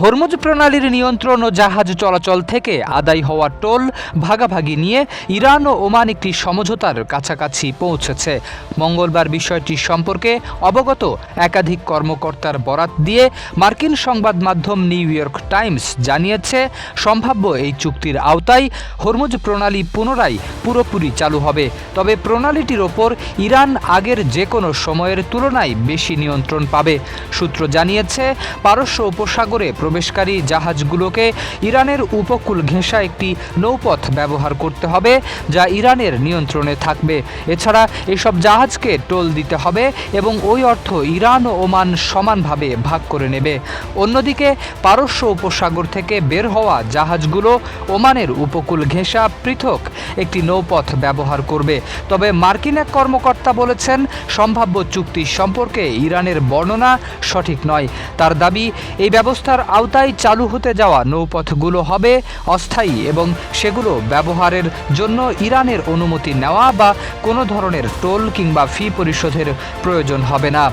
Hormuz প্রণালীর নিয়ন্ত্রণ ও জাহাজ চলাচল থেকে আদায় হওয়া টোল ভাগাভাগি নিয়ে ইরান ও ওমান একটি সমঝোতার কাছাকাছি পৌঁছেছে। মঙ্গলবার বিষয়টি সম্পর্কে অবগত একাধিক কর্মকর্তার বরাত দিয়ে মার্কিন সংবাদ মাধ্যম নিউ ইয়র্ক টাইমস জানিয়েছে, সম্ভাব্য এই চুক্তির আওতায় হরমুজ প্রণালী পুনরায় পুরোপুরি চালু হবে। তবে প্রণালীটির ওপর ইরান আগের যে কোনো সময়ের তুলনায় বেশি নিয়ন্ত্রণ পাবে। সূত্র জানিয়েছে, পারস্য উপসাগরে প্রবেশকারী জাহাজগুলোকে ইরানের উপকূল ঘেঁষা একটি নৌপথ ব্যবহার করতে হবে, যা ইরানের নিয়ন্ত্রণে থাকবে। এছাড়া এসব জাহাজকে টোল দিতে হবে এবং ওই অর্থ ইরান ও ওমান সমানভাবে ভাগ করে নেবে। অন্যদিকে পারস্য উপসাগর থেকে বের হওয়া জাহাজগুলো ওমানের উপকূল ঘেঁষা পৃথক একটি নৌপথ ব্যবহার করবে। তবে মার্কিন এক কর্মকর্তা বলেছেন, সম্ভাব্য চুক্তি সম্পর্কে ইরানের বর্ণনা সঠিক নয়। তার দাবি, এই ব্যবস্থার আওতায় চালু হতে যাওয়া নৌপথগুলো হবে অস্থায়ী এবং সেগুলো ব্যবহারের জন্য ইরানের অনুমতি নেওয়া বা কোনো ধরনের টোল কিংবা ফি পরিশোধের প্রয়োজন হবে না।